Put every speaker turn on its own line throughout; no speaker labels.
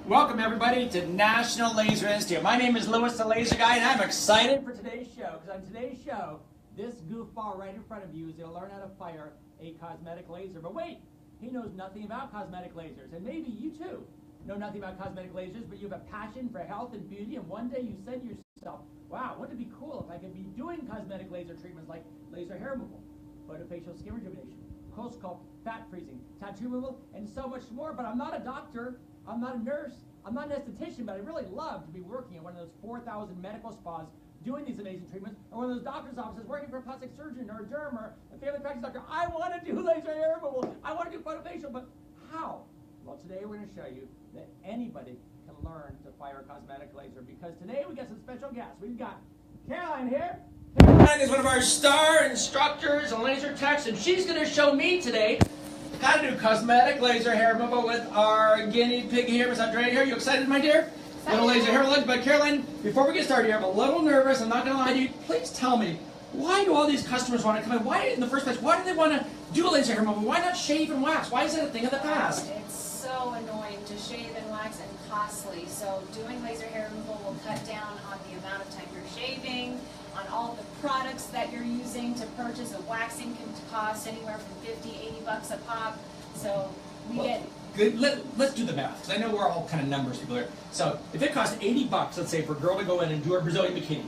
Welcome everybody to National Laser Institute. My name is Louis the Laser Guy and I'm excited for today's show because on today's show, this goofball right in front of you is going to learn how to fire a cosmetic laser. But wait, he knows nothing about cosmetic lasers, and maybe you too know nothing about cosmetic lasers, but you have a passion for health and beauty, and one day you said to yourself, wow, wouldn't it be cool if I could be doing cosmetic laser treatments like laser hair removal, photofacial skin rejuvenation, cold sculpt, fat freezing, tattoo removal, and so much more. But I'm not a doctor, I'm not a nurse, I'm not an esthetician, but I really love to be working at one of those 4,000 medical spas doing these amazing treatments, or one of those doctor's offices working for a plastic surgeon or a derm or a family practice doctor. I want to do laser hair removal, I want to do photofacial, but how? Well, today we're going to show you that anybody can learn to fire a cosmetic laser, because today we got some special guests. We've got Caroline here. Caroline is one of our star instructors and laser techs, and she's going to show me today how to do cosmetic laser hair removal with our guinea pig here, Miss Andrea here. You excited, my dear? Little laser hair lunch. But Caroline, before we get started here, I'm a little nervous. I'm not going to lie to you. Please tell me, why do all these customers want to come in? Why, in the first place, why do they want to do a laser hair removal? Why not shave and wax? Why is it a thing of the past?
It's so annoying to shave and wax and costly. So doing laser hair removal will cut down on the amount of time you're shaving, on all the products that you're using to purchase. A waxing can cost anywhere from 50, 80 bucks a pop. So we get...
Good. Let's do the math, because I know we're all kind of numbers people here. So if it costs 80 bucks, let's say, for a girl to go in and do her Brazilian bikini,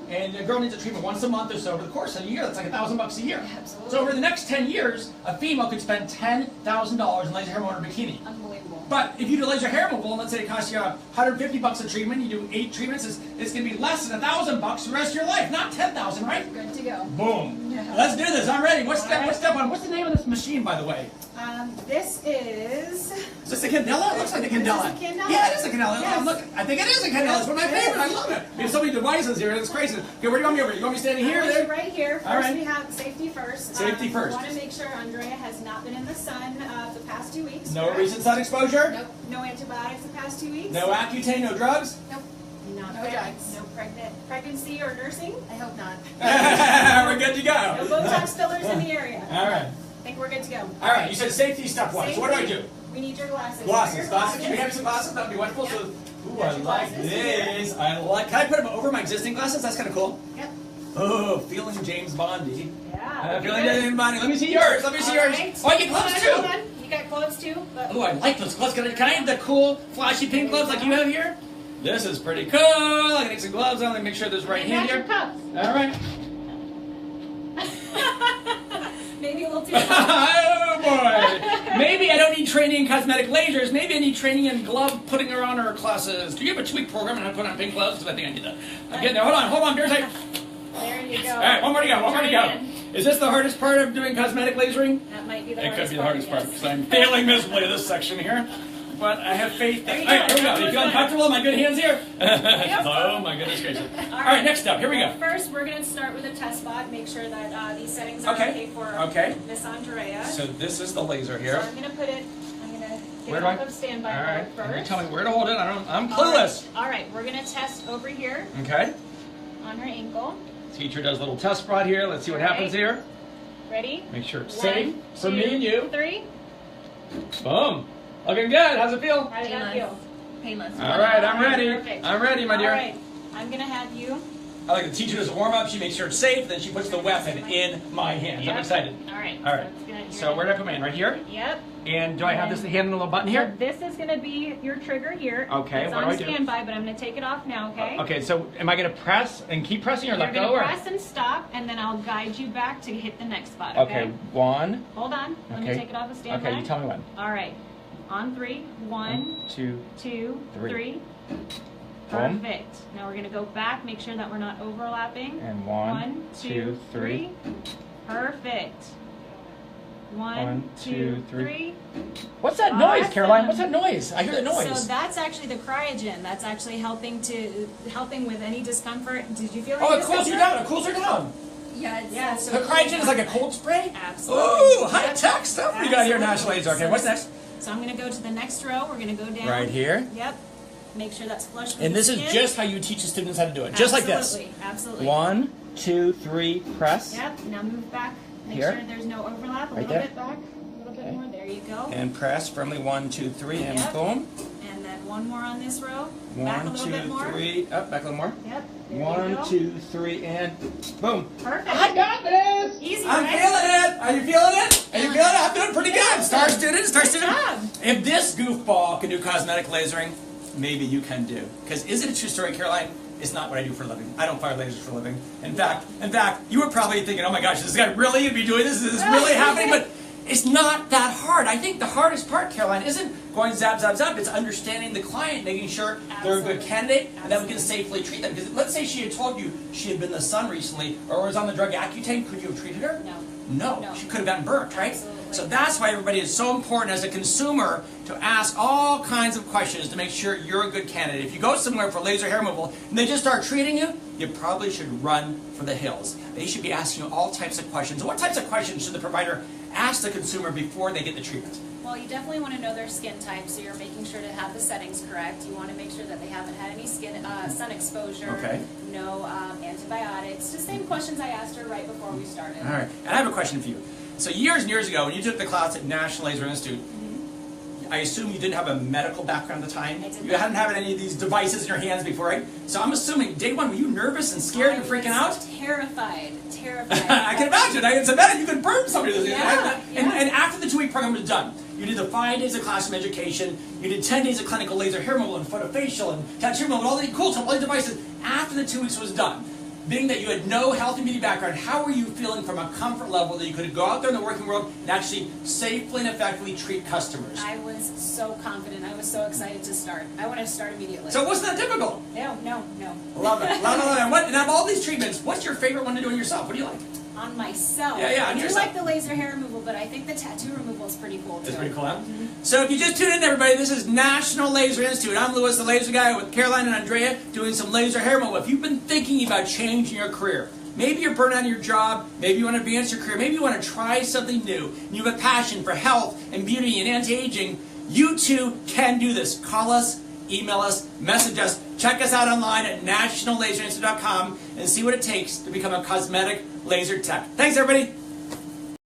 and the girl needs a treatment once a month or so over the course of a year, that's like $1,000 a year.
Absolutely.
So over the next 10 years, a female could spend $10,000 in laser hair removal on her bikini.
Unbelievable.
But if you do laser hair removal, and let's say it costs you $150 a treatment, you do 8 treatments, it's going to be less than $1,000 for the rest of your life, not $10,000, right?
Good to go.
Boom.
Yeah.
Let's do this. I'm ready. What's step one? What's the name of this machine, by the way?
This is...
Is this a Candela? It looks like a Candela.
Is this a Candela?
Yeah, it is a Candela.
Yes.
Look, I think it is a Candela. It's one of my favorites. I love it. We have so many devices here. It's crazy. Okay, where do you want me over? You want me standing here? There?
Right here. First,
All right.
we have safety first.
Safety first.
We want to make sure Andrea has not been in the sun the past 2 weeks.
No
correct?
recent sun exposure?
Nope. No antibiotics the past 2 weeks.
No Accutane, no drugs?
Nope. No drugs. No pregnancy or nursing? I hope not.
We're good to
No
go.
Botox fillers in the area.
All right.
I think we're good to go.
All right, you said safety step one. So what do I do?
We need your glasses.
Glasses.
Your
Can you have some glasses? That would be wonderful.
Yep.
So, ooh,
Got
I
your
like
glasses
this.
here.
I like. Can I put them over my existing glasses? That's kind of cool.
Yep.
Oh, feeling James Bondy.
Yeah.
Feeling James Bondy. Let me see yours. Let me see yours.
Right.
Oh, I get gloves too.
Hold on. You got gloves too?
Oh, I like those gloves. Can I have the cool, flashy pink gloves like you have here? This is pretty cool. I can take some gloves on. Let me make sure there's right hand here.
cups.
All right.
Maybe a little too
Oh boy. Maybe I don't need training in cosmetic lasers. Maybe I need training in glove putting her on her classes. Do you have a 2-week program on how to put on pink gloves? Because I think I need that. I'm getting there. Hold on. Bear tight.
There you go.
All right, one more to go. Is this the hardest part of doing cosmetic lasering?
That might be the
It
hardest
could be the hardest part
yes.
because I'm failing miserably at this section here. But I have faith that...
There you
All right,
go.
here we go. You feel uncomfortable? My good hands here?
Yep.
Oh, my goodness gracious.
All
right, next up. Here we go.
First, we're going to start with a test spot. Make sure that these settings are okay for Miss Andrea.
So this is the laser here.
So I'm going to put it... I'm going to get
Where
it
do
off
I...
of standby
All right.
mode first.
And you tell me where to hold it. I'm clueless.
All right. We're going to test over here
Okay.
on her ankle.
Teacher does a little test spot here. Let's see what happens here.
Ready?
Make sure it's
1,
safe for
2,
me and you.
3.
Boom. Looking good. How's it feel?
How did that feel?
Painless.
All right, I'm ready.
Perfect.
I'm ready, my dear.
All right. I'm going to have you...
I like the teacher does a warm up. She makes sure it's safe. Then she puts the weapon in my hands.
Yep.
I'm excited.
All right.
All right.
So, that's good.
So where do I put my hand? Right here?
Yep.
And do I have this hand on the little button here?
So this is going to be your trigger here.
Okay,
It's
what do
on
I do?
standby, but I'm going to take it off now, okay?
Okay, so am I going to press and keep pressing or
You're
let
going
go?
to
Or?
press and stop, and then I'll guide you back to hit the next spot, okay?
Okay, 1.
Hold on. Let me
Okay.
take it off of standby.
Okay, you tell me when.
All right. On 3. 1,
2.
2,
3.
3.
Boom.
Perfect. Now we're going to go back, make sure that we're not overlapping.
And 1, 2, 3.
Perfect. 1, 2, 3.
What's that noise,
Awesome.
Caroline? What's that noise? I hear the noise.
So that's actually the cryogen. That's actually helping with any discomfort. Did you feel any
Oh, it
discomfort?
cools you down. It cools her down.
Yeah, so
The cryogen is like a cold spray?
Absolutely.
Ooh, high-tech stuff we got here,
Absolutely.
National Laser. Okay, what's next?
So I'm going to go to the next row. We're going to go down.
Right here.
Yep. Make sure that's flush with
And
the
this is
skin.
just how you teach the students how to do it. Just like this.
Absolutely. Absolutely.
1, 2, 3, press.
Yep. Now move back. Make
Here?
sure there's no overlap. A
Right
little
there?
bit back. A little bit more. There you go.
And press firmly 1, 2, 3, and
Yep.
boom.
And then one more on this row. Back a
1,
little
2,
bit more.
3. Up, back a little more.
Yep. There you
1,
go.
2, 3, and boom.
Perfect.
I got this.
Easy,
I'm
right?
feeling it. Are you feeling it? Are you feeling it? I'm doing pretty good. Star student, star
Good
student.
job.
If this goofball can do cosmetic lasering, maybe you can do. Because is it a true story, Caroline? It's not what I do for a living. I don't fire lasers for a living. In fact, you were probably thinking, oh my gosh, is this guy really going to be doing this? Is this really happening? But it's not that hard. I think the hardest part, Caroline, isn't going zap, zap, zap. It's understanding the client, making sure they're a good candidate, and that we can safely treat them. Because let's say she had told you she had been in the sun recently, or was on the drug Accutane, could you have treated her?
No.
No. She could have gotten burnt, right?
Absolutely.
So that's why everybody is so important as a consumer to ask all kinds of questions to make sure you're a good candidate. If you go somewhere for laser hair removal and they just start treating you, you probably should run for the hills. They should be asking you all types of questions. What types of questions should the provider ask the consumer before they get the treatment?
Well, you definitely want to know their skin type, so you're making sure to have the settings correct. You want to make sure that they haven't had any sun exposure,
Okay.
no antibiotics. Just same questions I asked her right before we started.
All right. And I have a question for you. So years and years ago, when you took the class at National Laser Institute, I assume you didn't have a medical background at the time?
I did
You
not.
hadn't had any of these devices in your hands before, right? So I'm assuming day one, were you nervous and scared and freaking
I
out?
was terrified.
I can imagine. I can imagine you could burn somebody.
Yeah,
And after the 2-week program was done, you did the 5 days of classroom education, you did 10 days of clinical laser hair removal and photofacial and tattoo removal and all the cool stuff, all the devices. After the 2 weeks was done, being that you had no health and beauty background, how were you feeling from a comfort level that you could go out there in the working world and actually safely and effectively treat customers?
I was so confident. I was so excited to start. I wanted to start immediately.
So it wasn't that difficult.
No.
Love it. Love it. And of all these treatments, what's your favorite one to do on yourself? What do you like?
On myself.
Yeah,
I
on
do
yourself.
like the laser hair removal, but I think the tattoo removal is pretty cool too.
That's pretty cool, huh? So if you just tuned in, everybody, this is National Laser Institute. I'm Louis, the laser guy, with Caroline and Andrea doing some laser hair removal. If you've been thinking about changing your career, maybe you're burnt out of your job, maybe you want to advance your career, maybe you want to try something new, and you have a passion for health and beauty and anti-aging, you too can do this. Call us, email us, message us, check us out online at nationallaserinstitute.com and see what it takes to become a cosmetic laser tech. Thanks, everybody.